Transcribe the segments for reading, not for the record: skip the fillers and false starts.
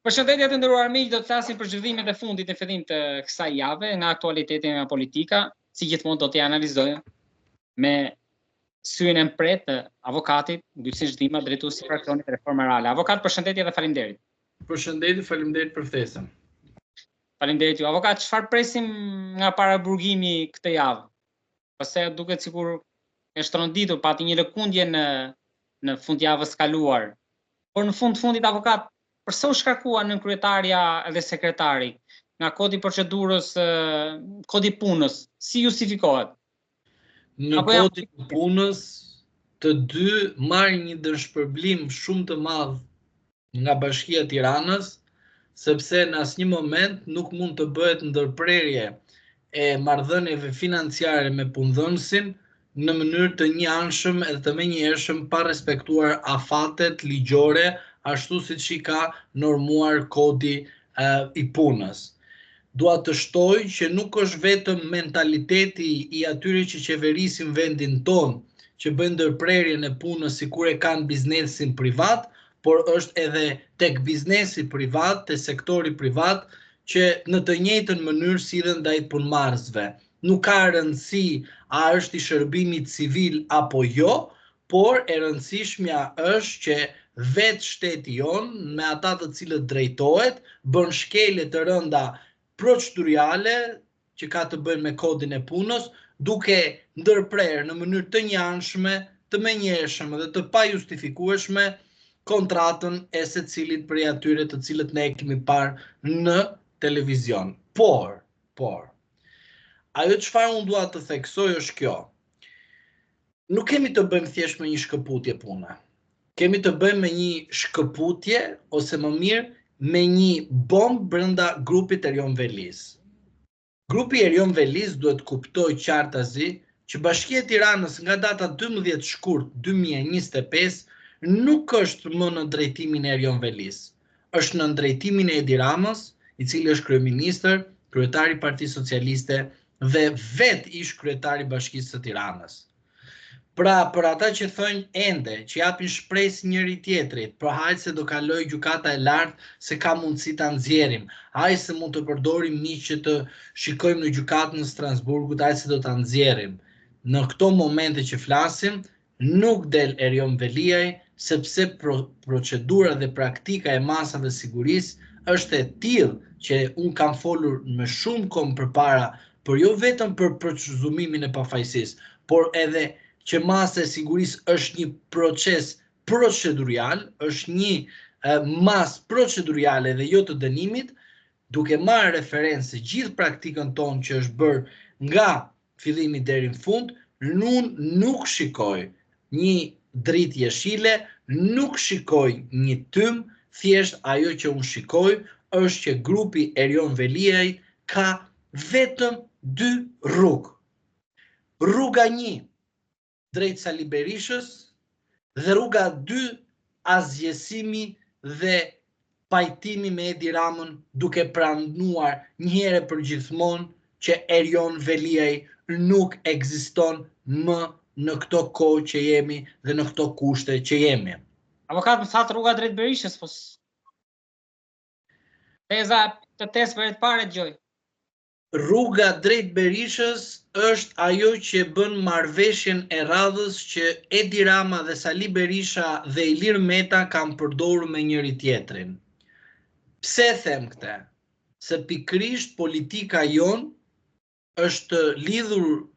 Përshëndetje të nderuar miq, do të flasim për zhvillimet e fundit në fillim të kësaj jave nga aktualiteti nga politika, si gjithmonë do t'i analizojmë me syrin e mpret të avokatit Gylsin Zhdima, drejtuesi i fraksionit Reforma Reale. Avokat, përshëndetje dhe faleminderit. Përshëndetje, faleminderit për ftesën. Faleminderit ju. Avokat, çfarë presim nga paraburgimi këtë javë? Pse duket sikur është shtrënditur, pati një lëkundje në fundjavës kaluar. Por në fundit avokat, përse u shkarkua nën kryetarja dhe sekretari nga kodi procedurës, kodi punës, si justifikohet? Në kodin punës të dy marrin një dëshpërblim shumë të madh nga Bashkia e Tiranës, sepse në asnjë moment nuk mund të bëhet ndërprerje e marrëdhënieve financiare me punëdhënësin në mënyrë të njëanshëm edhe të menjëhershëm pa respektuar afatet ligjore ashtu siç i ka normuar kodi i punës. Dua të shtoj që nuk është vetëm mentaliteti i atyre që qeverisin vendin ton që bëjnë ndërprerjen e punës sikur e kanë biznesin privat, por është edhe tek biznesi privat, te sektori privat, që në të njëjtën mënyrë sillen ndaj punëmarrësve. Nuk ka rëndësi a është i shërbimit civil apo jo, por e rëndësishmja është që vetë shteti jonë, me ata të cilët drejtohet, bën shkelje të rënda procedurale që ka të bëjnë me kodin e punës, duke ndërprerë në mënyrë të njëanshme, të menjëhershme dhe të pajustifikueshme kontratën e secilit prej atyre të cilët ne e kemi parë në televizion. Por, ajo çfarë unë dua të theksoj është kjo. Nuk kemi të bëjmë thjesht me një shkëputje pune. Kemi të bëjmë me një shkëputje, ose më mirë, me një bombë brenda grupit Erion Velis. Grupi Erion Velis duhet kuptoj qartazi që Bashkia e Tiranës nga data 12 shkurt 2025 nuk është më në drejtimin e Erion Velis. Është në drejtimin e Edi Ramës, i cili është kryeministër, kryetari i Partisë Socialiste dhe vetë ish kryetari i Bashkisë së Tiranës. Pra, për ata që thënë ende, që japin shpresë njëri tjetrit, për hajtë se do kaloj gjykata e lartë, se ka mundësi ta nxjerrim, hajtë se mund të përdorim miq që të shikojmë në gjykatën në Strasburgut, hajtë se do ta nxjerrim. Në këto momente që flasim, nuk del Erion Veliaj, sepse procedura dhe praktika e masave sigurisë është e tillë që unë kam folur me shumë kohë përpara, por jo vetëm për prezumimin e pafajësisë, por edhe që masa e sigurisë është një proces procedurial, është një mas proceduriale dhe jo të dënimit, duke marrë referencë gjithë praktikën tonë që është bërë nga fillimi deri në fund, unë nuk shikoj një dritë jeshile, nuk shikoj një tym, thjesht ajo që unë shikoj është që grupi Erion Veliaj ka vetëm dy rrugë. Rruga 1 drejt Sali Berishës dhe rruga 2 azgjësimi dhe pajtimi me Edi Ramën duke pranuar një herë për gjithmonë që Erion Veliaj nuk ekziston më në këto kohë që jemi dhe në këto kushte që jemi. Avokat, më thatë rruga drejt Berishës, po teza të tesëve të pare gjoj. Rruga drejt Berishës është ajo që bën marrëveshjen e radhës që Edi Rama dhe Sali Berisha dhe Ilir Meta kanë përdorur me njëri tjetrin. Pse them këtë? Se pikërisht politika jon është lidhur,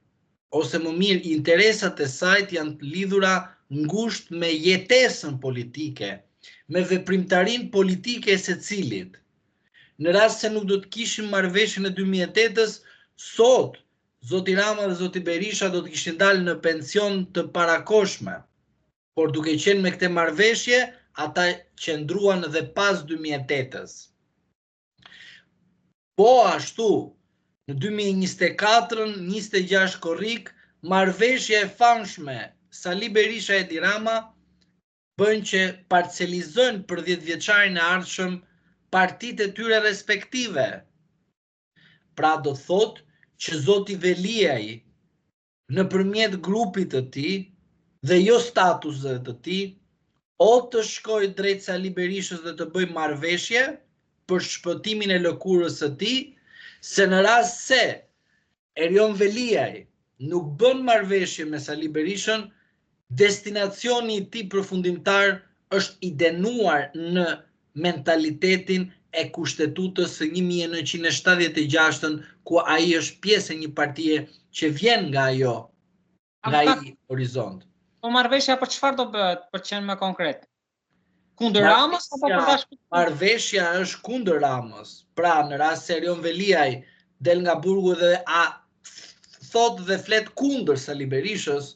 ose më mirë interesat e saj janë lidhura ngushtë me jetesën politike, me veprimtarinë politike e secilit. Në rast se nuk do të kishim marrëveshjen e 2008-s, sot Zoti Rama dhe Zoti Berisha do të kishin dalë në pension të parakoshme. Por duke qenë me këtë marrëveshje, ata qëndruan edhe pas 2008-s. Po ashtu, në 2024-ën, 26 korrik, marrëveshja e famshme Sali Berisha e Edi Rama bën që parcelizojnë për 10 vjeçarin e ardhshëm partitë e tyre respektive. Pra do të thotë që Zoti Veliaj nëpërmjet grupit të tij dhe jo statuseve të tij o të shkoj drejt Sali Berishës dhe të bëj marrëveshje për shpëtimin e lëkurës së tij, se në rast se Erion Veliaj nuk bën marrëveshje me Sali Berishën, destinacioni i tij përfundimtar është i denuar në mentalitetin e Kushtetutës së 1976, ku ai është pjesë e një partie që vjen nga ai horizont. Po marrëveshja për çfarë do bëhet, për të qenë më konkret? Kundër Ramës apo për ta shpëtuar? Marrëveshja është kundër Ramës. Pra, në rast se Erion Veliaj del nga burgu dhe thot dhe flet kundër Sali Berishës,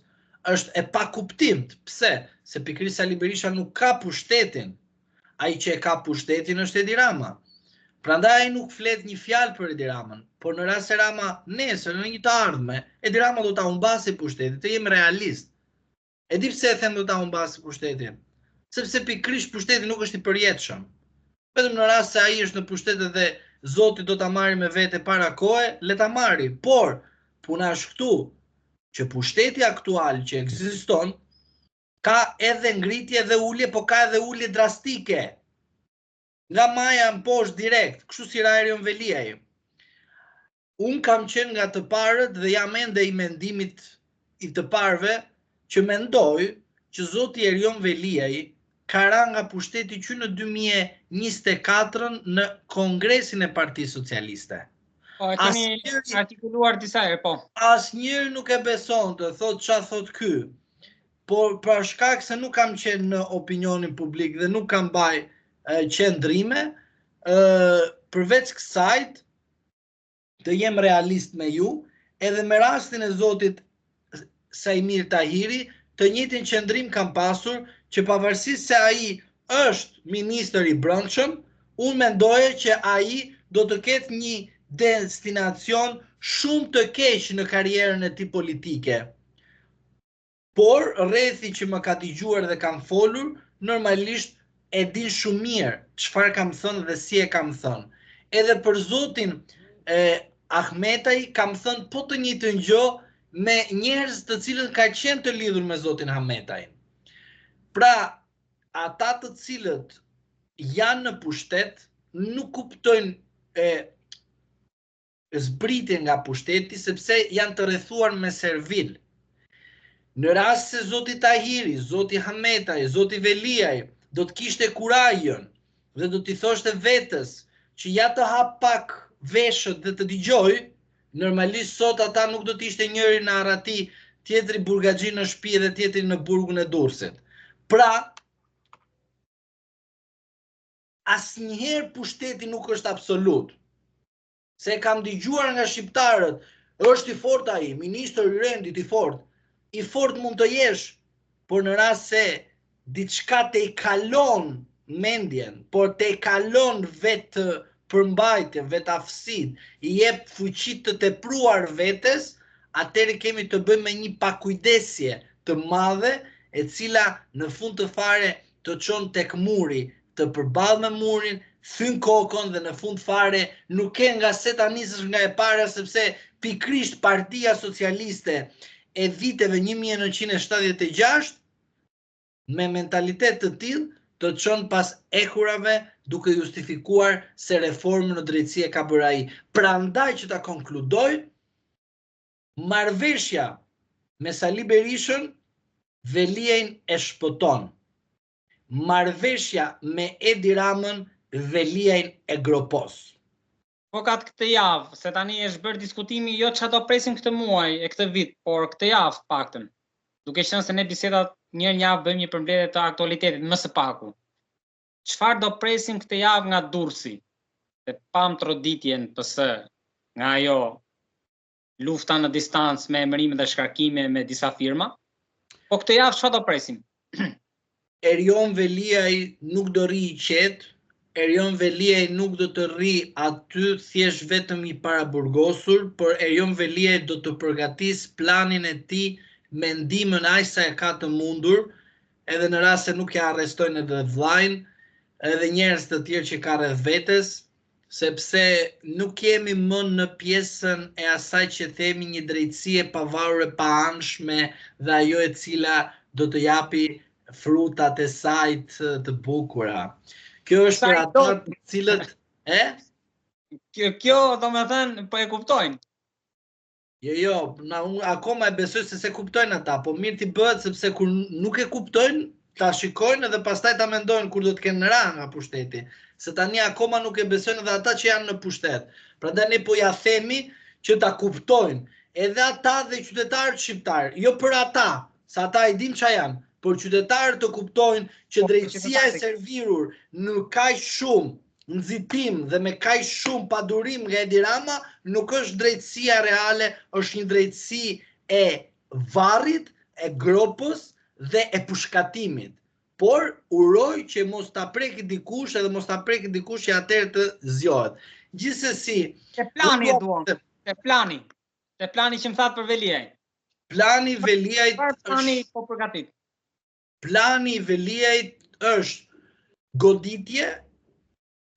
është e pa kuptimt. Pse? Se pikërisht Sali Berisha nuk ka pushtetin. Ai që e ka pushtetin është Edi Rama. Prandaj ai nuk flet një fjalë për Edi Ramën, por në rast se Rama nesër në një të ardhme, Edi Rama do ta humbasë pushtetin, të jem realist. E di pse e them do ta humbasë pushtetin? Sepse pikërisht pushteti nuk është i përjetshëm. Vetëm në rast se ai është në pushtet dhe Zoti do ta marrë me vete para kohe, le ta marrë. Por puna është këtu që pushteti aktual që ekziston ka edhe ngritje dhe ulje, po ka edhe ulje drastike. Nga maja në poshtë direkt, kështu si Erion Veliaj. Unë kam qenë nga të parët dhe jam ende i mendimit i të parëve që mendoj që Zoti Erion Veliaj ka ra nga pushteti që në 2024 në Kongresin e Partisë Socialiste. Po, e kemi artikuluar disa herë, po. Asnjëri nuk e beson të thot çfarë thot ky. Por për shkak se nuk kam qenë në opinionin publik dhe nuk kam baj qendrime, përveç kësajt të jem realist me ju, edhe me rastin e Zotit Sajmir Tahiri, të njëjtin qendrim kam pasur që pavarësisht se ai është ministër i brendshëm, unë mendoje që ai do të ketë një destinacion shumë të keq në karrierën e tij politike. Por rrethi që më ka dëgjuar dhe kam folur, normalisht e din shumë mirë çfarë kam thënë dhe si e kam thënë. Edhe për Zotin Ahmetaj kam thënë po të njëjtën gjë me njerëz të cilët ka qenë të lidhur me Zotin Ahmetaj. Pra, ata të cilët janë në pushtet nuk kuptojnë zbritje nga pushteti sepse janë të rrethuar me servil. Në rast se Zoti Tahiri, Zoti Ahmetaj, Zoti Veliaj do të kishte kurajën dhe do t'i thoshte vetes që ja të hap pak veshët dhe të dëgjoj, normalisht sot ata nuk do t'ishte njëri në Arati, tjetri burgaxhi në shtëpi dhe tjetri në burgun e Durrësit. Pra, asnjëherë pushteti nuk është absolut. Se kam dëgjuar nga shqiptarët, është i fortë ai, ministri i rendit i fortë. I fort mund të jesh, por në rast se diçka te i kalon mendjen, por te i kalon vetë përmbajtjen, vetë aftësinë, i jep fuqi të tepruar vetes, atëherë kemi të bëjmë me një pakujdesje të madhe, e cila në fund të fare të çon tek muri, të përballë me murin, thyn kokën dhe në fund fare nuk ke nga se ta nisësh nga e para, sepse pikrisht Partia Socialiste e viteve 1976 me mentalitet të tillë të çon pas ekurave duke justifikuar se reformën në drejtësi e ka bërë ai. Prandaj që ta konkludoj, marrëveshja me Sali Berishën Veliajn e shpëton. Marrëveshja me Edi Ramën Veliajn e gropos. Po ka këtë javë, se tani është bërë diskutimi jo çfarë do presim këtë muaj e këtë vit, por këtë javë të paktën. Duke qenë se ne bisedat një javë bëjmë një përmbledhje të aktualitetit më së paku. Çfarë do presim këtë javë nga Durrësi? Se pam troditjen PS nga ajo lufta në distancë me emërime dhe shkarkime me disa firma. Po këtë javë çfarë do presim? Erion Veliaj nuk do rri i qetë. Erion Veliaj nuk do të rri aty thjesht vetëm i paraburgosur, por Erion Veliaj do të përgatis planin e tij me ndihmën aq sa e ka të mundur, edhe në rast se nuk e arrestojnë edhe vllajin, edhe njerëz të tjerë që ka rreth vetes, sepse nuk jemi më në pjesën e asaj që themi një drejtësi e pavarur e paanshme dhe ajo e cila do të japi frutat e saj të bukura. Kjo është për ata të cilët Kjo do me thënë, po e kuptojnë. Jo, unë akoma e besoj se kuptojnë ata, po mirë t'i bëhet sepse kur nuk e kuptojnë, ta shikojnë edhe pastaj ta mendojnë kur do të kenë ra nga pushteti. Se tani akoma nuk e besojnë edhe ata që janë në pushtet. Prandaj ne po ja themi që ta kuptojnë edhe ata dhe qytetarët shqiptarë, jo për ata, sa ata i dim ç'a janë, por qytetarët të kuptojnë që drejtësia e servirur në kaq shumë nxitim dhe me kaq shumë padurim nga Edi Rama nuk është drejtësia reale, është një drejtësi e varrit, e gropës dhe e pushkatimit. Por uroj që mos ta preki dikush edhe mos ta preki dikush që atëherë të zgjohet. Gjithsesi, te plani e duam, te plani që më thatë për Veliaj. Plani i Veliajt po përgatit. Plani i Veliajt është goditje,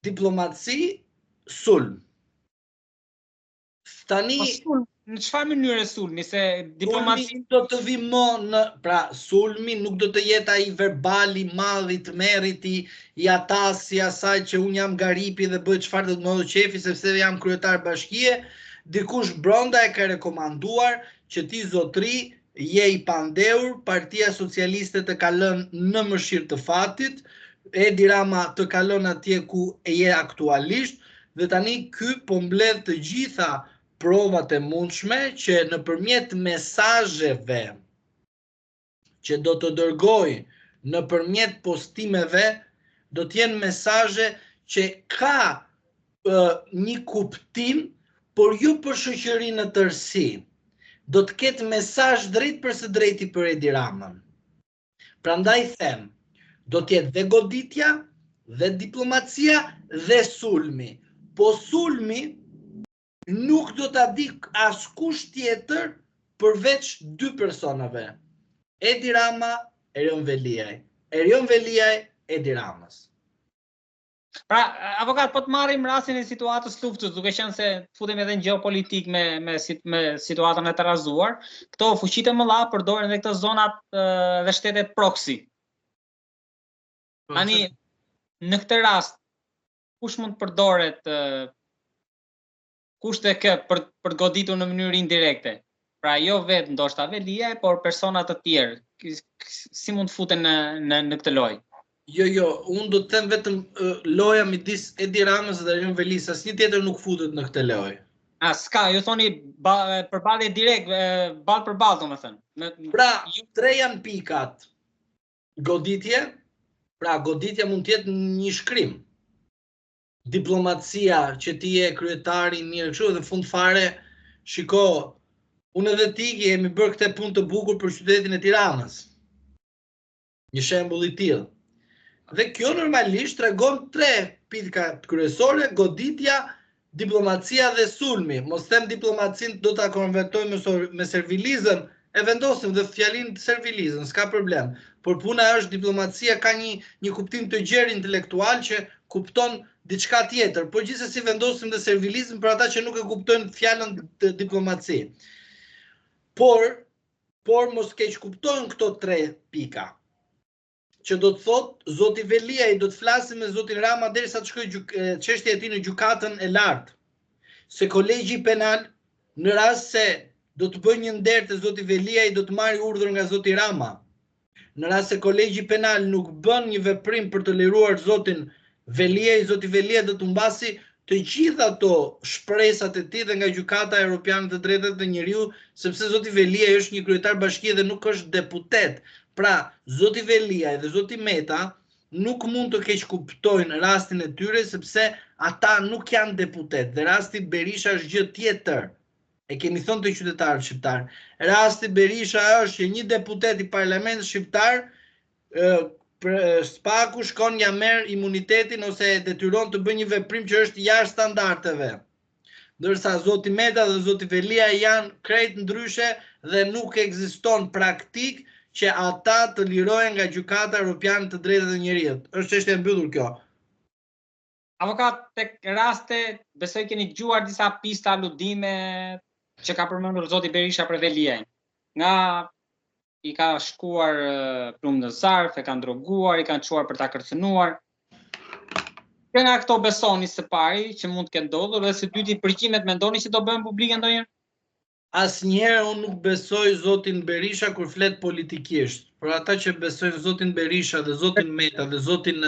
diplomaci, sulm. Tani në çfarë mënyre sulmi, se diplomaci do të vi më pra sulmi nuk do të jetë ai verbali madh i tmerrit i atasi asaj që un jam garipi dhe bëj çfarë do të më qefi sepse jam kryetar bashkie, dikush brenda e ka rekomanduar që ti zotri je i pandeur, Partia Socialiste të ka lënë në mëshirë të fatit, Edi Rama të kalon atje ku e je aktualisht dhe tani ky po mbledh të gjitha provat e mundshme që nëpërmjet mesazheve që do të dërgoj nëpërmjet postimeve do të jenë mesazhe që ka një kuptim, por jo për shoqërinë në tërësi. Do të ketë mesazh drejt për së drejti për Edi Ramën. Prandaj them, do të jetë dhe goditja, dhe diplomacia, dhe sulmi. Po sulmi nuk do ta di askush tjetër përveç dy personave. Edi Rama, Erion Veliaj. Erion Veliaj, Edi Ramës. Pra, avokat, po të marrim rastin e situatës luftës, duke qenë se futem edhe në geopolitik me situatën e tarazuar, këto fuqitë e mëdha përdoren edhe këto zonat dhe shtetet proxy. Tani, në këtë rast, kush mund të përdoret kushte për të goditur në mënyrë indirekte? Pra, jo vetë ndoshta Veliaj, por persona të tjerë. Si mund të futen në këtë lojë? Jo, unë do të them vetëm loja midis Edi Ramës dhe Erion Velis, asnjë tjetër nuk futet në këtë lojë. S'ka, ju thoni përballje direkt, ballë për ballë, domethënë. Pra, tre janë pikat. Goditje, pra goditja mund të jetë një shkrim. Diplomacia që ti je kryetari mirë kështu dhe fund fare, shiko, unë edhe ti jemi bërë këtë punë të bukur për qytetin e Tiranës. Një shembull i tillë. Dhe kjo normalisht tregon tre pika kryesore, goditja, diplomacia dhe sulmi. Mos them diplomacin do ta konvertojmë me servilizëm, e vendosim dhe fjalin servilizëm, s'ka problem. Por puna është diplomacia ka një kuptim të gjerë intelektual që kupton diçka tjetër, por gjithsesi vendosim dhe servilizëm për ata që nuk e kuptojnë fjalën të diplomaci. Por mos keq kuptojnë këto tre pika. Që do të thotë zoti Veliaj do të flasë me zotin Rama derisa të shkojë çështja e tij në gjykatën e lartë. Se kolegji penal në rast se do të bëjë një nder te zoti Veliaj do të marrë urdhër nga zoti Rama. Në rast se kolegji penal nuk bën një veprim për të liruar zotin Veliaj, zoti Veliaj do të mbasi të gjitha ato shpresat e tij dhe nga gjykata Europiane të Drejtave të Njeriut, sepse zoti Veliaj është një kryetar bashkie dhe nuk është deputet. Pra, zoti Veliaj dhe zoti Meta nuk mund të keq kuptojnë rastin e tyre sepse ata nuk janë deputet dhe rasti Berisha është gjë tjetër. E kemi thënë të qytetarët shqiptar. Rasti Berisha është që një deputet i parlamentit shqiptar spaku shkon ja merr imunitetin ose detyron të bëjë një veprim që është jashtë standardeve. Ndërsa zoti Meta dhe zoti Veliaj janë krejt ndryshe dhe nuk ekziston praktik që ata të lirohen nga gjykata Europiane të Drejtave të Njerëzit. Është çështje e mbyllur kjo. Avokat, tek raste, besoj keni dëgjuar disa pista aludime që ka përmendur zoti Berisha për Veliajin. Nga i ka shkuar plumë në zarf, e kanë droguar, i kanë çuar për ta kërcënuar. Që nga këto besoni së pari që mund të ketë ndodhur dhe së dyti përgjimet mendoni që do bëhen publike ndonjëherë? Asnjëherë unë nuk besoj zotin Berisha kur flet politikisht. Për ata që besojnë zotin Berisha dhe zotin Meta dhe zotin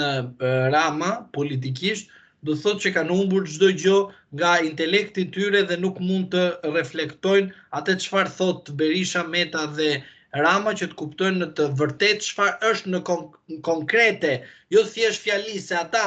Rama politikisht, do thotë që kanë humbur çdo gjë nga intelekti i tyre dhe nuk mund të reflektojnë atë çfarë thot Berisha, Meta dhe Rama që të kuptojnë në të vërtetë çfarë është në konkrete, jo thjesht fjali se ata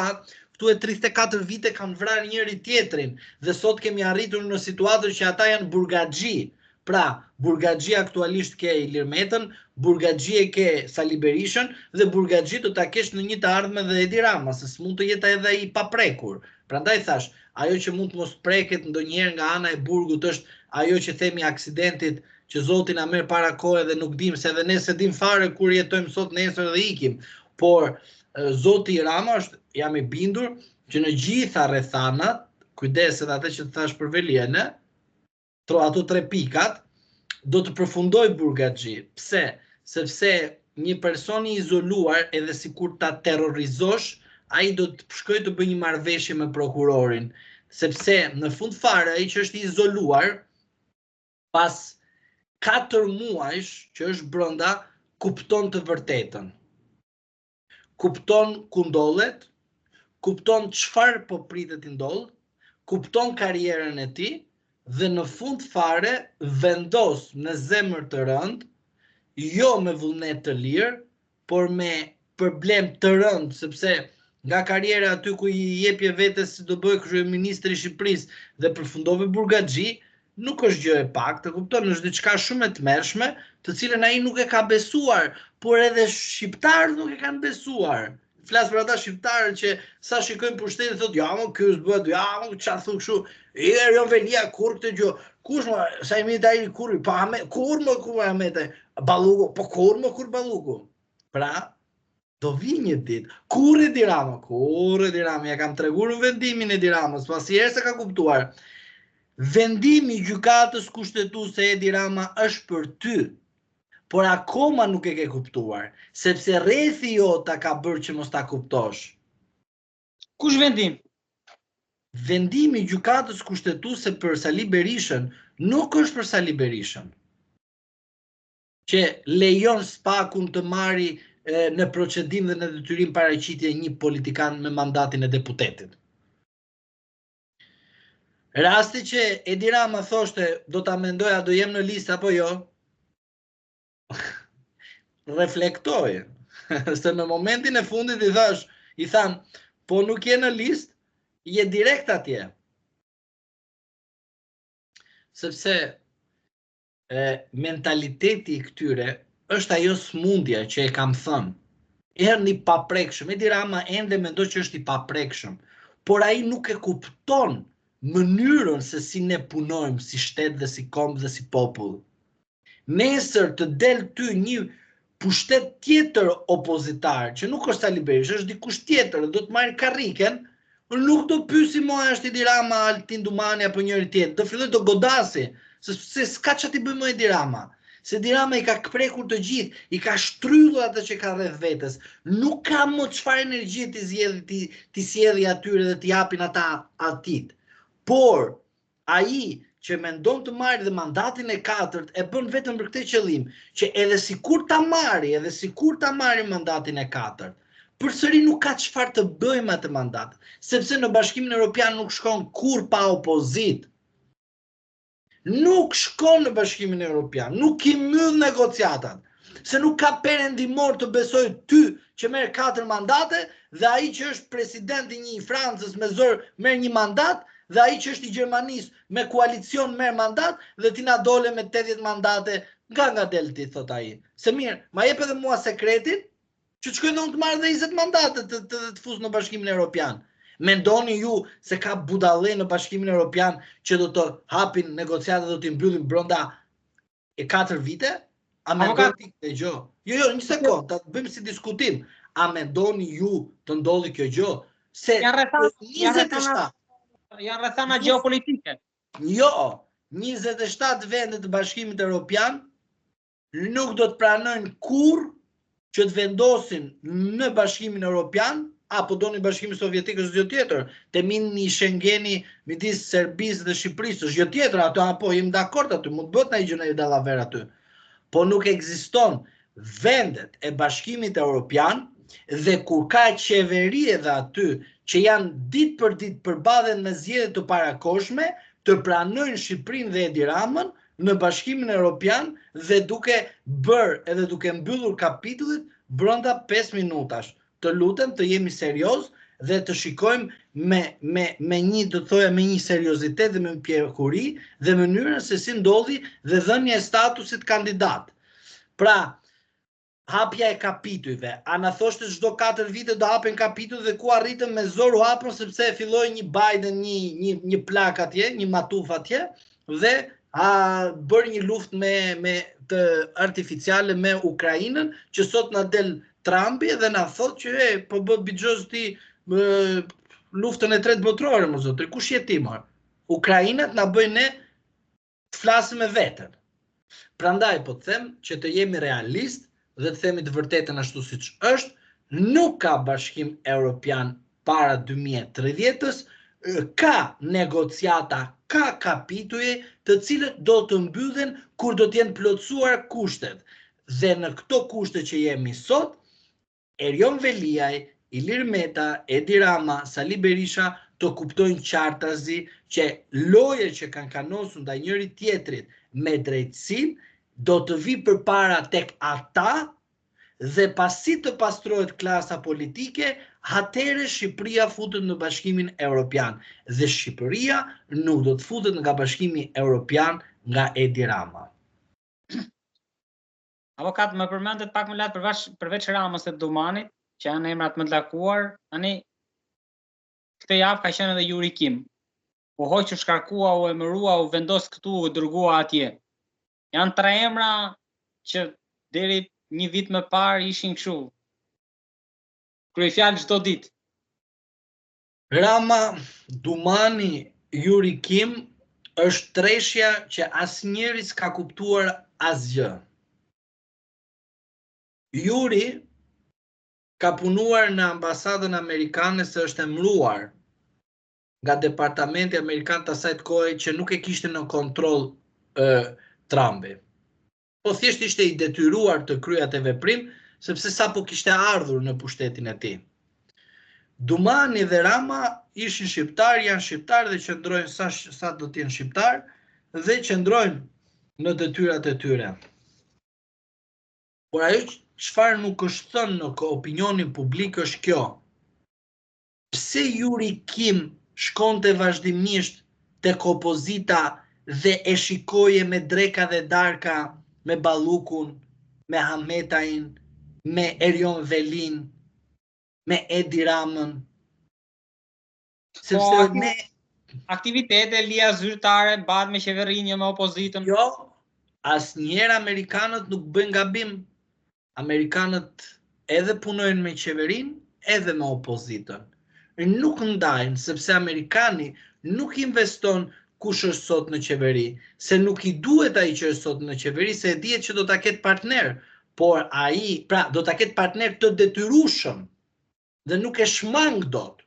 këtu e 34 vite kanë vrarë njëri tjetrin dhe sot kemi arritur në situatën që ata janë burgaxhi. Pra, burgaxhi aktualisht ke Ilir Metën, burgaxhi e ke Sali Berishën dhe burgaxhi do ta kesh në një të ardhme dhe Edi Rama, se s'mund të jetë edhe ai pa prekur. Prandaj thash, ajo që mund të mos preket ndonjëherë nga ana e burgut është ajo që themi aksidentit që Zoti na merr para kohë dhe nuk dim se edhe ne se dim fare kur jetojmë sot, nesër dhe ikim. Por Zoti Rama është, jam i bindur, që në gjitha rrethanat, kujdes edhe atë që thash për Veliene, ato 3 pikat, do të përfundoj burgaxhi. Pse? Sepse një person i izoluar, edhe sikur ta terrorizosh, ai do të shkojë të bëjë një marrëveshje me prokurorin. Sepse në fund fare ai që është i izoluar, pas 4 muajsh që është brenda, kupton të vërtetën. Kupton ku ndodhet, kupton çfarë po pritet të ndodh, kupton karrierën e tij dhe në fund fare vendos në zemër të rënd, jo me vullnet të lirë, por me problem të rënd, sepse nga karriera aty ku i jepje vetes si do bëj kryeministri i Shqipërisë dhe përfundove burgaxhi, nuk është gjë e paktë, kupton, është diçka shumë e tmerrshme, të cilën ai nuk e ka besuar, por edhe shqiptarët nuk e kanë besuar. Flas për ata shqiptarët që sa shikojnë pushtetin thotë, ja më ky s'bëhet, ja më çfarë thon kështu. Jo Velia kur këtë gjë. Kush më sa i mirë ai kur pa kur më Ahmete Balluku, po kur Balluku. Pra, do vi një ditë. Kur Edi Rama, ja kam treguar në vendimin e Edi Ramës, pasi herë se ka kuptuar. Vendimi i gjykatës kushtetuese Edi Rama është për ty. Por akoma nuk e ke kuptuar, sepse rrethi jota ka bërë që mos ta kuptosh. Kush vendim? Vendimi i gjykatës kushtetuese për Sali Berishën nuk është për Sali Berishën, që lejon spakun të marri në procedim dhe në detyrim paraqitje një politikan me mandatin e deputetit. Rasti që Edi Rama thoshte do ta mendoja do jem në listë apo jo, reflektoj, se në momentin e fundit i than, po nuk je në listë, je direkt atje. Sepse mentaliteti i këtyre është ajo smundja që e kam thënë. Erë një paprekshëm, Edi Rama ende mendoj që është i paprekshëm, por ai nuk e kupton mënyrën se si ne punojmë si shtet dhe si kombë dhe si popull. Nesër të del ty një pushtet tjetër opozitar, që nuk është Sali Berisha, është dikush tjetër, do të marrë karriken, nuk do pyesi mua është Edi Rama, Altin Dumani apo njëri tjetër, do filloj të godasi, se s'ka që t'i bëjmë Edi Rama. Se Edi Rama i ka prekur të gjithë, i ka shtrydhur atë që ka rreth vetes, nuk ka më çfarë energji t'i sjellë atyre dhe t'i japin ata atit. Por ai që mendon të marrë dhe mandatin e 4 e bën vetëm për këtë qëllim, që edhe sikur ta marrë mandatin e 4, përsëri nuk ka çfarë të bëjë me atë mandat, sepse në Bashkimin Evropian nuk shkon kur pa opozit. Nuk shkon në Bashkimin Evropian, nuk i mbyll negociatat, se nuk ka perëndimor të besoj ty që merr 4 mandate dhe ai që është presidenti i Francës me zor merr një mandat, dhe ai që është i Gjermanisë me koalicion merr mandat dhe ti na dole me 80 mandate nga delti, thot ai. Se mirë, ma jep edhe mua sekretin që të shkojnë unë të marrë dhe 20 mandate të fus në Bashkimin Evropian. Mendoni ju se ka budallë në Bashkimin Evropian që do të hapin negociatat dhe do t'i mbyllin brenda 4 vite? A mendoni këtë gjë? Jo, një sekond, ta bëjmë si diskutim. A mendoni ju të ndodhi kjo gjë? Se 27 janë rrethana gjeopolitike. Jo, 27 vendet të Bashkimit Evropian nuk do të pranojnë kurrë që të vendosin në Bashkimin Evropian, apo do një Bashkimin Sovjetik është gjë tjetër, të mini Schengeni midis Serbisë dhe Shqipërisë është gjë tjetër, ato apo jemi dakord aty, mund të bëhet ndonjë gjë në dallaver aty. Po nuk ekziston vendet e Bashkimit Evropian dhe kur ka qeveri edhe aty që janë ditë për ditë përballen me zgjedhje të parakoshme, të pranojnë Shqipërinë dhe Edi Ramën në Bashkimin Evropian dhe duke bërë edhe duke mbyllur kapitullit brenda 5 minutash. Të lutem të jemi serioz dhe të shikojmë me një, do të thoja, me një seriozitet dhe me një pjekuri dhe mënyrën se si ndodhi dhe dhënia e statusit kandidat. Pra, hapja e kapitujve. Ana thoshte çdo 4 vite do hapen kapituj dhe ku arritëm me zor u hapën sepse filloi një Biden, një plak atje, një matuf atje dhe bërë një luftë me të artificiale me Ukrainën, që sot na del Trumpi dhe na thot që po bë bixhoz ti luftën e tretë botërore, më zotri, kush je ti më? Ukrainat na bëjnë ne të flasim me veten. Prandaj po të them që të jemi realist dhe të themi të vërtetën ashtu siç është, nuk ka Bashkim Evropian para 2030-s, ka negociata, ka kapituje të cilët do të mbyllen kur do të jenë plotësuar kushtet. Dhe në këto kushte që jemi sot, Erion Veliaj, Ilir Meta, Edi Rama, Sali Berisha të kuptojnë qartazi që loje që kanë kanosur ndaj njëri tjetrit me drejtësinë do të vi përpara tek ata dhe pasi të pastrohet klasa politike, atëherë Shqipëria futet në Bashkimin Evropian dhe Shqipëria nuk do të futet nga Bashkimi Evropian nga Edi Rama. Avokat, më përmendet pak më lart përveç Ramës e Dumanit, që janë emrat më të lakuar, tani këtë javë ka qenë edhe Yuri Kim. U hoq, u shkarkua, u emërua, u vendos këtu, u dërgua atje. Janë 3 emra që deri një vit më parë ishin kështu. Kryefjalë çdo ditë. Rama, Dumani, Yuri Kim është treshja që asnjëri s'ka kuptuar asgjë. Yuri ka punuar në ambasadën amerikane se është emëruar nga departamenti amerikan të asaj kohe që nuk e kishte në kontroll Trumpi. Po thjesht ishte i detyruar të kryej atë veprim sepse sapo kishte ardhur në pushtetin e tij. Dumani dhe Rama ishin shqiptar, janë shqiptar dhe qëndrojnë sa do të jenë shqiptar dhe qëndrojnë në detyrat e tyre. Por ajo çfarë nuk është thënë në opinionin publik është kjo. Pse Yuri Kim shkonte vazhdimisht tek opozita dhe e shikoje me dreka dhe darka, me Ballukun, me Hametajin, me Erion Velin, me Edi Ramën? Sepse ne aktivitete lija zyrtare bad me qeverinë, me opozitën. Jo, asnjëherë amerikanët nuk bëjnë gabim. Amerikanët edhe punojnë me qeverinë, edhe me opozitën. Nuk ndajnë, sepse amerikani nuk investon kush është sot në qeveri, se nuk i duhet ai që është sot në qeveri, se e dihet që do ta ketë partner, por ai, pra, do ta ketë partner të detyrueshëm dhe nuk e shmang dot.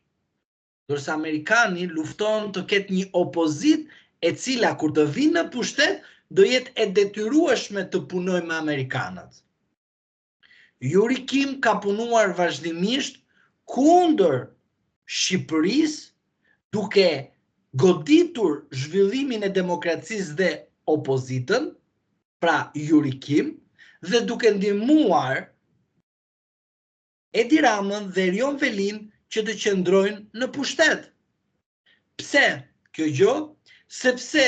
Dorsa amerikani lufton të ketë një opozit e cila kur të vinë në pushtet do jetë e detyrueshme të punojë me amerikanët. Yuri Kim ka punuar vazhdimisht kundër Shqipërisë, duke goditur zhvillimin e demokracisë dhe opozitën, pra Yuri Kim, dhe duke ndihmuar Edi Ramën dhe Erion Velin që të qëndrojnë në pushtet. Pse kjo gjë? Sepse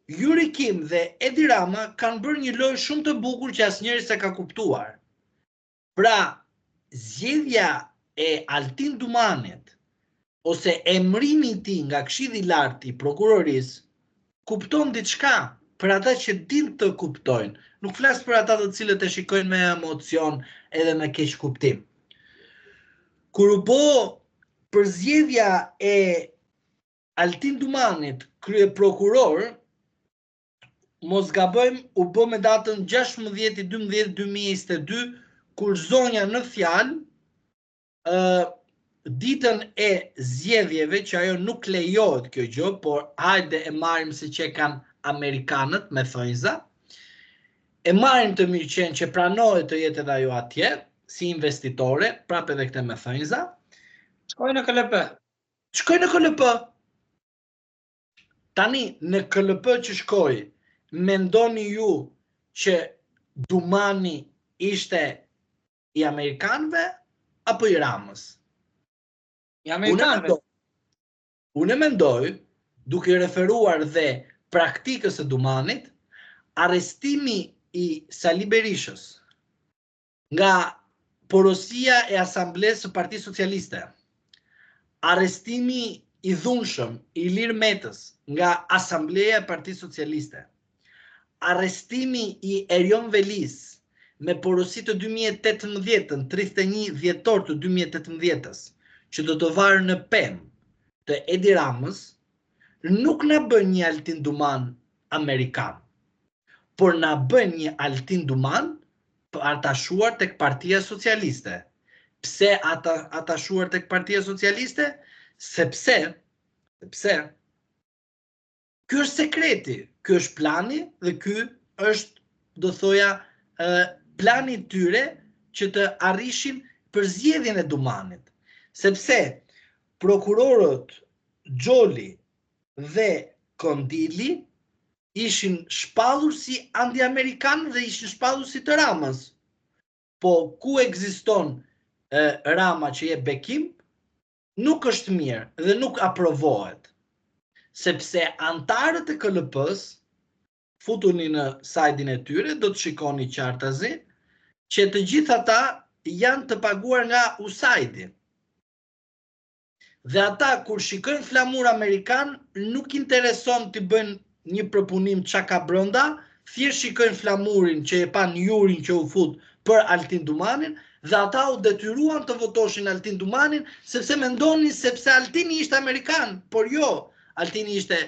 Yuri Kim dhe Edi Rama kanë bërë një lojë shumë të bukur që asnjëri s'e ka kuptuar. Pra, zgjedhja e Altin Dumanit ose emrimi i tij nga Këshilli i Lartë i Prokurorisë kupton diçka për ata që din të kuptojnë. Nuk flas për ata të cilët e shikojnë me emocion edhe me keq kuptim. Kur u bë përzgjedhja e Altin Dumanit krye prokuror, mos gabojmë, u bë me datën 16/12/2022, kur zonja në fjalë ditën e zgjedhjeve, që ajo nuk lejohet kjo gjë, por hajde e marrim se që kanë amerikanët me thonjza, e marrim të mirëqenë që pranohet të jetë edhe ajo atje, si investitore, prapë edhe këte me thonjza. Shkoj në KLP. Shkoj në KLP. Tani, në KLP që shkoj, mendoni ju që Dumani ishte i Amerikanëve apo i Ramës? I Amerikanëve. Unë mendoj, duke referuar dhe praktikës së Dumanit, arrestimi i Sali Berishës nga porosia e Asamblesë së Partisë Socialiste, arrestimi i dhunshëm i Ilir Metës nga Asambleja e Partisë Socialiste, arrestimi i Erion Velis me porosi të 2018, 31 dhjetor të 2018, që do të varë në pemë të Edi Ramës, nuk na bën një Altin Duman amerikan, por na bën një Altin Duman atashuar tek Partia Socialiste. Pse atashuar tek Partia Socialiste? Sepse ky është sekreti, ky është plani dhe ky është, do thoja, plani tyre që të arrishin përzgjedhjen e Dumanit. Sepse prokurorët Gjoli dhe Kondili ishin shpallur si anti-amerikanë dhe ishin shpallur si të Ramës. Po ku ekziston Rama që je bekim, nuk është mirë dhe nuk aprovohet. Sepse antarët e KLP-s, futuni në sajtin e tyre, do të shikoni qartazi, që të gjithë ata janë të paguar nga USAID-i. Dhe ata, kur shikojnë flamur amerikan, nuk intereson të bëjnë një përpunim qa ka brënda, thjesht shikojnë flamurin që e pan jurin që u fut për Altin Dumanin, dhe ata u detyruan të votoshin Altin Dumanin, sepse mendonin sepse Altini ishte amerikan, por jo, Altini ishte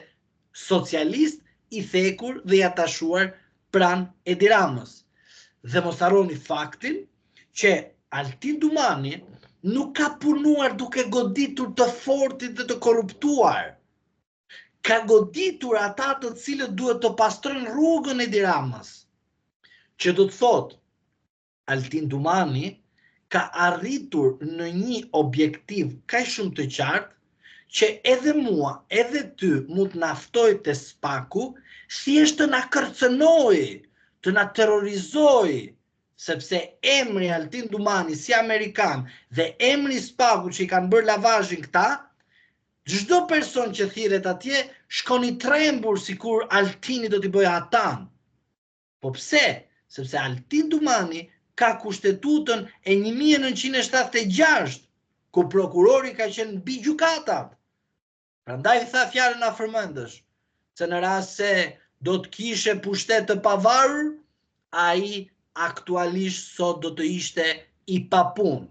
socialist, i thekur dhe i atashuar pran Edi Ramës. Dhe mos harroni faktin që Altin Dumani nuk ka punuar duke goditur të fortit dhe të korruptuar. Ka goditur ata të cilët duhet të pastrojnë rrugën Edi Ramës. Që do të thotë, Altin Dumani ka arritur në një objektiv kaq shumë të qartë që edhe mua, edhe ty mund të naftoj të spaku, thjesht të na kërcënoj, të na terrorizoj, sepse emri Altin Dumani si amerikan dhe emri spaku që i kanë bërë lavazhin këta, çdo person që thirret atje shkon i trembur sikur Altini do t'i bëjë atan. Po pse? Sepse Altin Dumani ka kushtetutën e 1976, ku prokurori ka qenë mbi gjykatat. Prandaj tha fjalën afërmendësh, se në rast se do të kishe pushtet të pavarur, ai aktualisht sot do të ishte i papun.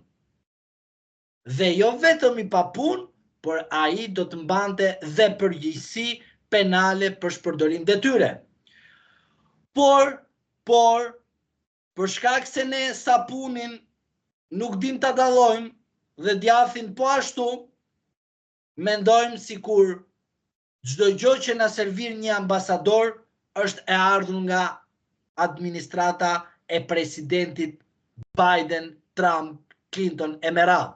Dhe jo vetëm i papun, por ai do të mbante dhe përgjegjësi penale për shpërdorim detyre. Por, për shkak se ne sapunin nuk dim ta dallojmë dhe djathin po ashtu, mendojmë sikur çdo gjë që na servir një ambasador është e ardhur nga administrata e presidentit Biden, Trump, Clinton e me radhë.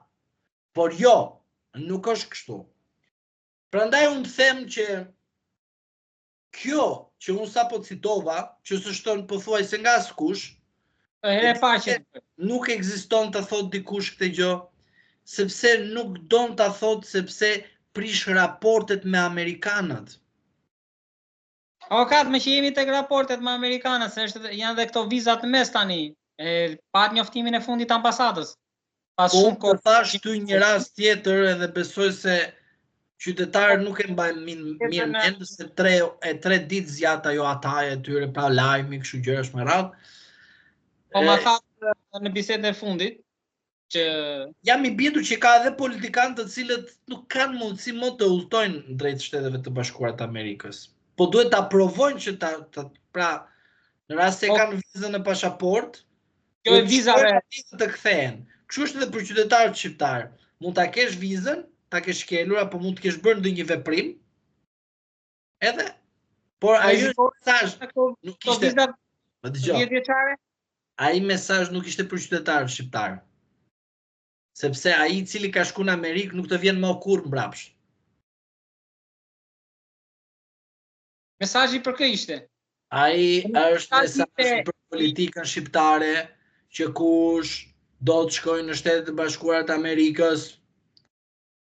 Por jo, nuk është kështu. Prandaj unë them që kjo që unë sapo citova, që s'është pothuajse nga askush, nuk ekziston të thot dikush këtë gjë, sepse nuk don të thot sepse prish raportet me amerikanët. Avokat, me që jemi tek raportet me amerikanët, se janë dhe këto vizat në mes tani, pat njoftimin e fundit ambasadës. Po të thash ty një rast tjetër edhe besoj se qytetarët nuk e mbajnë mirë mend se 3 ditë zgjat ajo ataje e tyre pa lajmi, kështu gjërash me radhë. Po ma thatë në bisedën e fundit që jam i bindur që ka edhe politikanë të cilët nuk kanë mundësi më të udhtojnë drejt Shteteve të Bashkuara të Amerikës. Po duhet ta provojnë që Pra, në rast se kanë vizën në pasaport, kjo e vizave të kthehen. Kështu është edhe për qytetarët shqiptar. Mund ta kesh vizën, ta kesh shkelur apo mund të kesh bërë ndonjë veprim. Edhe por ajo mesazh nuk ishte. Më dëgjoj. 10 vjeçare? Ai mesazh nuk ishte për qytetarët shqiptar. Sepse ai i cili ka shkuar në Amerikë nuk të vjen më kurrë mbrapsht. Mesazhi për kë ishte? Ai është mesazh për politikën shqiptare, që kush do të shkojë në Shtetet e Bashkuara të Amerikës,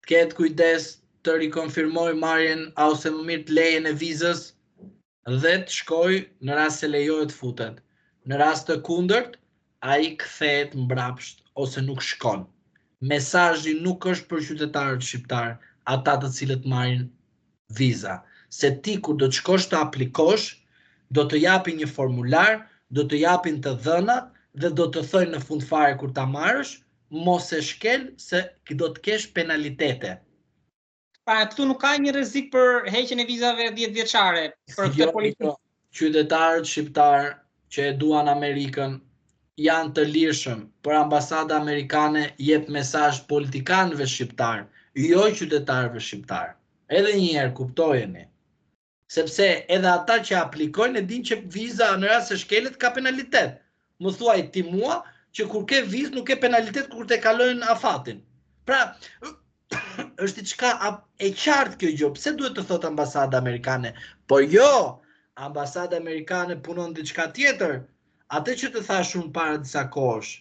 të ketë kujdes të rikonfirmojë marrjen ose më mirë të lejen e vizës dhe të shkojë në rast se lejohet futet. Në rast të kundërt, ai kthehet mbrapsht ose nuk shkon. Mesazhi nuk është për qytetarët shqiptar, ata të cilët marrin viza, se ti kur do të shkosh të aplikosh, do të japin një formular, do të japin të dhënat dhe do të thojnë në fund fare kur ta marrësh, mos e shkel se do të kesh penalitete. Pra këtu nuk ka një rrezik për heqjen e vizave 10 vjeçare për këtë politikë. Qytetarët shqiptar që e duan Amerikën janë të lirshëm, por ambasada amerikane jep mesazh politikanëve shqiptar, jo qytetarëve shqiptar. Edhe një herë kuptojeni. Sepse edhe ata që aplikojnë e dinë që viza në rast se shkelet ka penalitet. Më thuaj ti mua që kur ke vizë nuk ke penalitet kur te kalojnë afatin. Pra, është diçka e qartë kjo gjë. Pse duhet të thotë ambasada amerikane? Po jo, ambasada amerikane punon diçka tjetër. Atë që të thash unë para disa kohësh.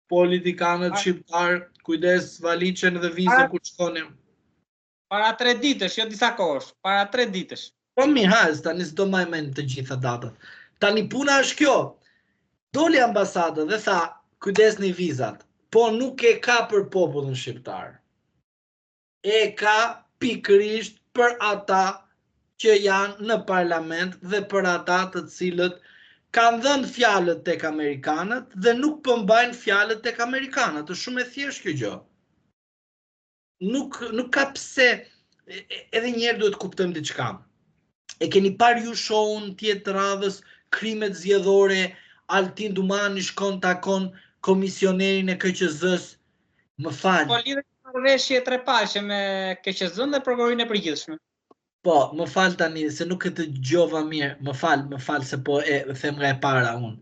Politikanët shqiptar, kujdes valiçen dhe vizën kur shkonin. Para 3 ditësh, jo disa kohësh, para 3 ditësh. Po mirë, hajs, tani s'do më mend të gjitha datat. Tani puna është kjo. Doli ambasada dhe tha, kujdesni vizat, po nuk e ka për popullin shqiptar. E ka pikërisht për ata që janë në parlament dhe për ata të cilët kanë dhënë fjalët tek amerikanët dhe nuk përmbajnë fjalët tek amerikanët. Është shumë e thjeshtë kjo gjë. Nuk ka pse, edhe një herë duhet të kuptojmë diçka. E keni parë ju shohun tjetër radhës, krimet zgjedhore, Altin Dumani shkon takon komisionerin e KQZ-s. Më fal. Po lidhet me marrëveshje trepaqe me KQZ-n dhe prokurorinë e përgjithshme. Po, më fal tani se nuk e të dëgjova mirë. Më fal se po e them nga e para unë.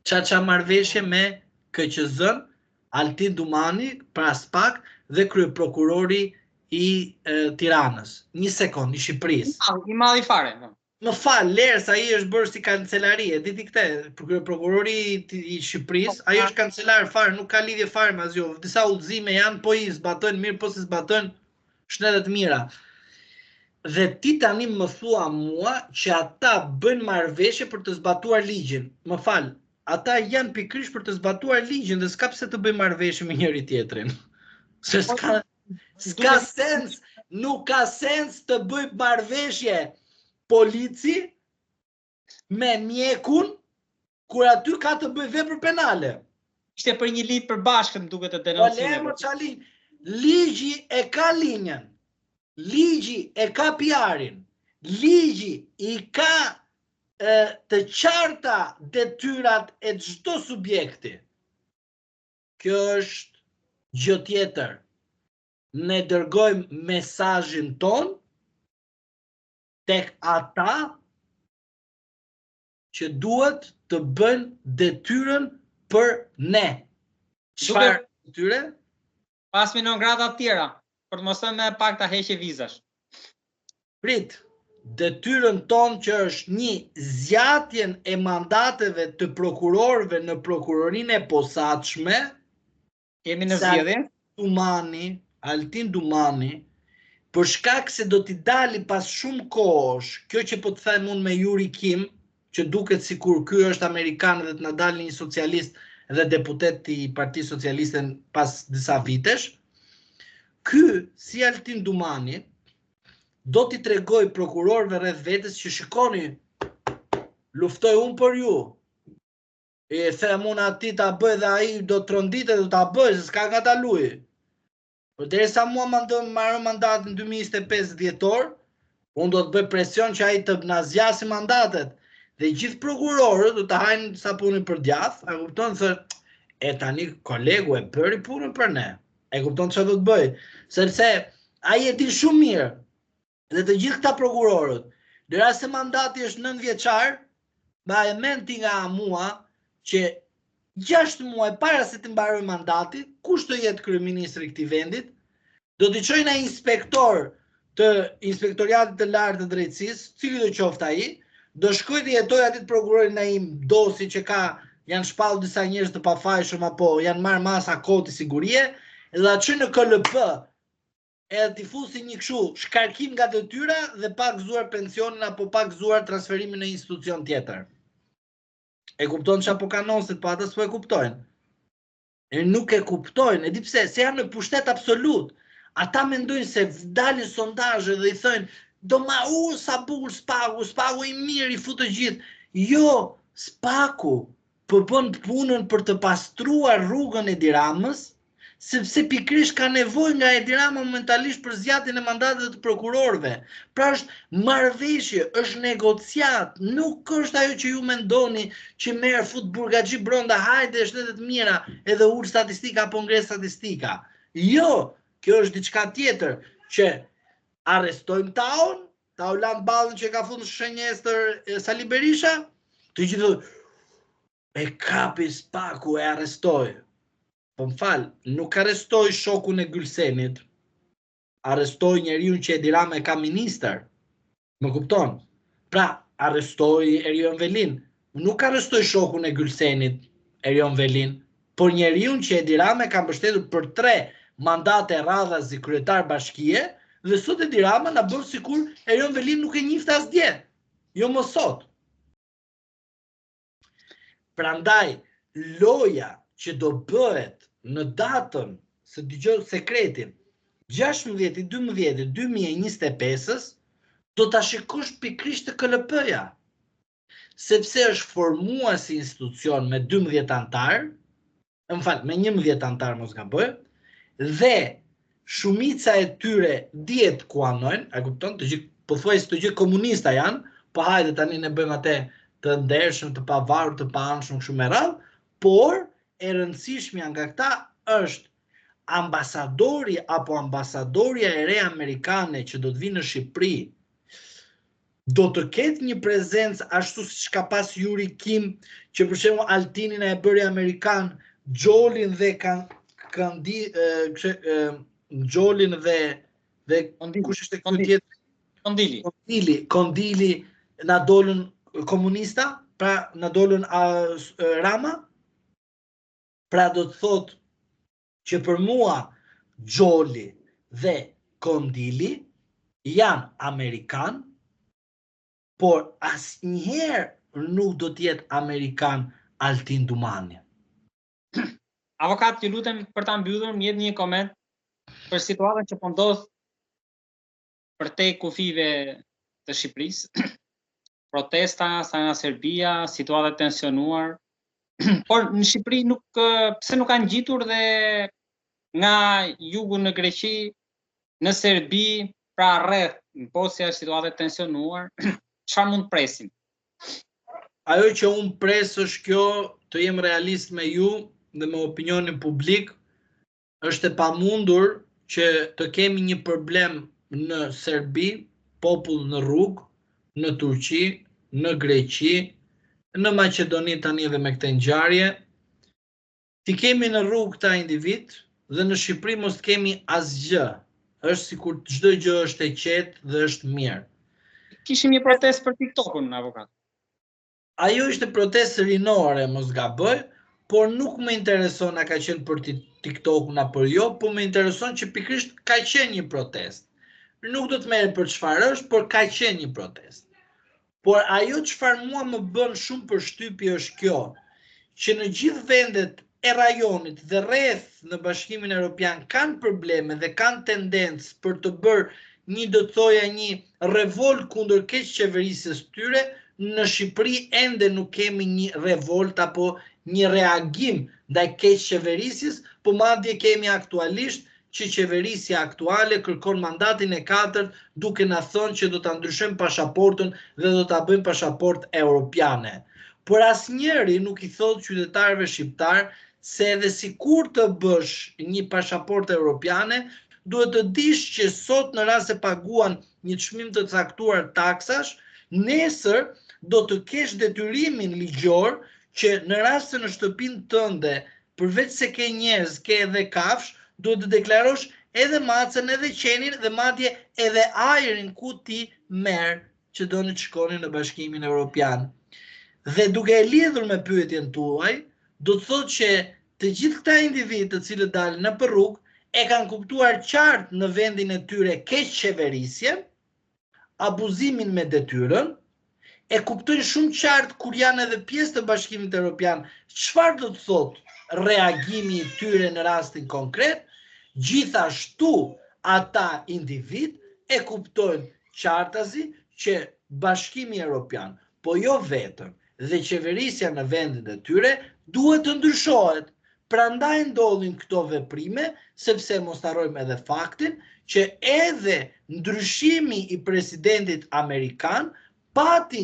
Ça marrëveshje me KQZ-n, Altin Dumani, pas pak dhe kryeprokurori i Tiranës. Një sekond, i Shqipërisë. I madhi fare. Më fal, Lersa ai është bërë si kancelari, e diti këtë, prokurori i Shqipërisë, ai është kancelar fare, nuk ka lidhje fare me asgjë. Disa udhëzime janë, po i zbatojnë mirë, po si zbatojnë shtetet mira. Dhe ti tani më thua mua që ata bëjnë marrëveshje për të zbatuar ligjin. Më fal, ata janë pikërisht për të zbatuar ligjin dhe s'ka pse të bëjnë marrëveshje me njëri tjetrin. Se s'ka sens, nuk ka sens të bëj marrëveshje polici me mjekun kur aty ka të bëj vepër penale. Ishte për një ligj përbashkët më duket të denoncimit. Ligji e ka linjën. Ligji e ka PR-in. Ligji i ka të qarta detyrat e çdo subjekti. Kjo është gjë tjetër. Ne dërgojmë mesazhin ton tek ata që duhet të bëjnë detyrën për ne. Çfarë detyre? Pas non grata të tjera, për të mos thënë me pak ta heqje vizash. Prit, detyrën tonë që është një zgjatjen e mandateve të prokurorëve në prokurorinë e posaçme. Jemi në zgjedhje. Altin Dumani, për shkak se do t'i dali pas shumë kohësh, kjo që po të them unë me Yuri Kim, që duket sikur ky është amerikan dhe të na dalë një socialist dhe deputet i Partisë Socialiste pas disa vitesh, ky si Altin Dumani do t'i tregoj prokurorëve rreth vetes që shikoni, luftoj unë për ju. E them unë ati ta bëj dhe ai do të tronditë do ta bëj, se s'ka nga ta luaj. Por derisa mua marrë mandatin 2025 dhjetor, unë do të bëj presion që ai të na zgjasë mandatet dhe gjithë prokurorët do të hajnë sa punën për djath, a kupton se e tani kolegu e bëri punën për ne. E kupton çfarë do të bëj? Sepse ai e di shumë mirë dhe të gjithë këta prokurorët, në rast se mandati është 9 vjeçar, ba e menti nga mua që 6 muaj para se të mbaroj mandati, kush do jetë kryeministri i këtij vendit, do t'i çojnë ai inspektor të Inspektoriatit të Lartë të Drejtësisë, cili do qoftë ai, do shkoj të jetoj aty të prokurorin Naim Dosi që janë shpallur disa njerëz të pafajshëm apo janë marrë masa koti sigurie, dhe aty në KLP edhe t'i fusin një kështu shkarkim nga detyra dhe pa gëzuar pensionin apo pa gëzuar transferimin në institucion tjetër. E kupton çfarë po kanoset, po ata s'po e kuptojnë. E nuk e kuptojnë, e di pse, se janë në pushtet absolut. Ata mendojnë se dalin sondazhe dhe i thojnë do ma sa bukur Spaku i mirë i futë gjithë. Jo, Spaku po bën punën për të pastruar rrugën e Edi Ramës, sepse pikrisht ka nevojë nga Edi Rama momentalisht për zgjatjen e mandateve të prokurorëve. Pra është marrëveshje, është negociat, nuk është ajo që ju mendoni që merr fut burgaxhi bronda, hajde shtetet mira, edhe ul statistika apo ngres statistika. Jo, kjo është diçka tjetër që arrestojmë Tao lan ballën që ka futur shënjestër Sali Berisha, të gjithë e kapi Spaku, e arrestoi. Po më fal, nuk arrestoi shokun e Gylsenit, arrestoi njeriu që Edi Rama e ka ministër. Më kupton? Pra, arrestoi Erion Velin. Nuk arrestoi shokun e Gylsenit, Erion Velin, por njeriu që Edi Rama e ka mbështetur për 3 mandate radhazi kryetar bashkie, dhe sot Edi Rama na bën sikur Erion Velin nuk e njihte asdje. Jo më sot. Prandaj, loja që do bëhet në datën, se dëgjoj sekretin, 16/12/2025, do ta shikosh pikrisht të KLP-ja. Sepse është formuar si institucion me 12 antar, me 11 antar mos gaboj, dhe shumica e tyre dihet ku anojnë, a kupton, të gjithë pothuajse të gjithë komunista janë, po hajde tani ne bëjmë atë të ndershëm, të pavarur, të paanshëm kështu me radhë, por e rëndësishmja nga këta është ambasadori apo ambasadoria e re amerikane që do të vinë në Shqipëri, do të ketë një prezencë ashtu siç ka pas Yuri Kim, që për shembull Altinin e bëri amerikan, Xholin dhe Xholin dhe kush ishte ky tjetër? Kondili na dolën komunista, pra na dolën Rama. Pra do të thotë që për mua Xholi dhe Kondili janë amerikan, por asnjëherë nuk do të jetë amerikan Altin Dumani. Avokat, ju lutem për ta mbyllur, më jep një koment për situatën që po ndodh për te kufive të Shqipërisë. Protesta sa nga Serbia, situata e tensionuar. Por në Shqipëri pse nuk kanë ngjitur dhe nga jugu në Greqi, në Serbi, pra rreth, në Bosnia situata e tensionuar, çfarë mund të presim? Ajo që unë pres është kjo, të jem realist me ju dhe me opinionin publik, është e pamundur që të kemi një problem në Serbi, popull në rrugë, në Turqi, në Greqi, në Maqedoni tani edhe me këtë ngjarje, ti kemi në rrugë këta individ dhe në Shqipëri mos kemi asgjë. Është sikur çdo gjë është e qetë dhe është mirë. Kishim një protestë për TikTokun, avokat. Ajo ishte protestë rinore, mos gaboj, por nuk më intereson a ka qenë për TikTokun apo jo, po më intereson që pikrisht ka qenë një protestë. Nuk do të merrem për çfarë është, por ka qenë një protestë. Por ajo çfarë mua më bën shumë përshtypje është kjo, që në gjithë vendet e rajonit dhe rreth në Bashkimin Evropian kanë probleme dhe kanë tendencë për të bërë një, do të thoja, një revolt kundër keqçeverisjes tyre. Në Shqipëri ende nuk kemi një revolt apo një reagim ndaj keqçeverisjes, po madje kemi aktualisht që qeverisja aktuale kërkon mandatin e 4 duke na thënë që do ta ndryshojmë pasaportën dhe do ta bëjmë pasaportë europiane. Por asnjëri nuk i thot qytetarëve shqiptar se edhe sikur të bësh një pasaportë europiane, duhet të dish që sot në rast se paguan një çmim të caktuar taksash, nesër do të kesh detyrimin ligjor që në rast se në shtëpinë tënde, përveç se ke njerëz, ke edhe kafsh, duhet të deklarosh edhe macën, edhe qenin dhe madje edhe ajrin ku ti merr që doni të shkoni në Bashkimin Evropian. Dhe duke e lidhur me pyetjen tuaj, do të thotë që të gjithë këta individ të cilët dalin në rrugë e kanë kuptuar qartë në vendin e tyre keqçeverisjen, abuzimin me detyrën, e kuptojnë shumë qartë kur janë edhe pjesë të Bashkimit Evropian, çfarë do të thotë reagimi i tyre në rastin konkret, gjithashtu ata individ e kuptojnë qartazi që Bashkimi Evropian, po jo vetëm, dhe qeverisja në vendin e tyre duhet të ndryshohet. Prandaj ndodhin këto veprime, sepse mos harrojmë edhe faktin që edhe ndryshimi i presidentit amerikan pati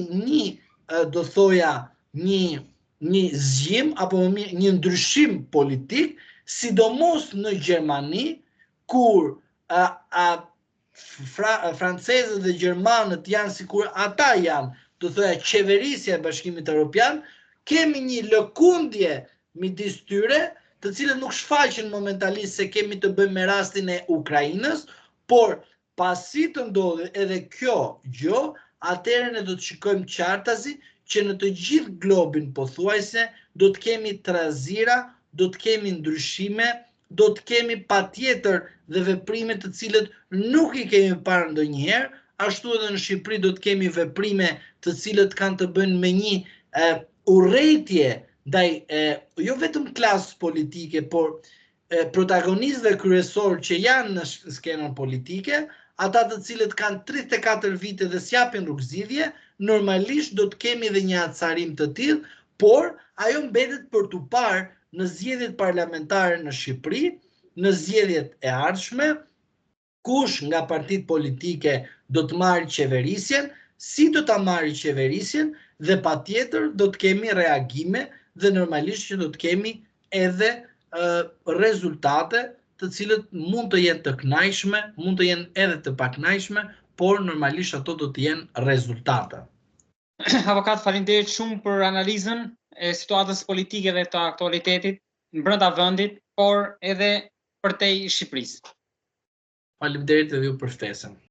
do thoja një zgjim apo një ndryshim politik, sidomos në Gjermani, kur francezët dhe gjermanët janë sikur ata janë, do thoya qeverisja e Bashkimit Evropian, kemi një lëkundje midis tyre, të cilët nuk shfaqen momentalisht se kemi të bëjmë me rastin e Ukrainës, por pasi të ndodhi edhe kjo gjë, atëherë ne do të shikojmë qartazi që në të gjithë globin pothuajse do të kemi trazira, do të kemi ndryshime, do të kemi patjetër dhe veprime të cilët nuk i kemi parë ndonjëherë, ashtu edhe në Shqipëri do të kemi veprime të cilët kanë të bëjnë me një urrëtie ndaj jo vetëm klasës politike, por protagonistëve kryesor që janë në skenën politike, ata të cilët kanë 34 vite dhe s'japin rrugëzidhje, normalisht do të kemi dhe një acarim të tillë, por ajo mbetet për tu parë në zgjedhjet parlamentare në Shqipëri, në zgjedhjet e ardhshme, kush nga partitë politike do të marrë qeverisjen, si do ta marrë qeverisjen dhe patjetër do të kemi reagime dhe normalisht që do të kemi edhe rezultate të cilët mund të jenë të kënaqshme, mund të jenë edhe të pakënaqshme, por normalisht ato do të jenë rezultate. Avokat, faleminderit shumë për analizën e situatës politike dhe të aktualitetit në brenda vendit, por edhe përtej Shqipërisë. Faleminderit edhe ju për ftesën.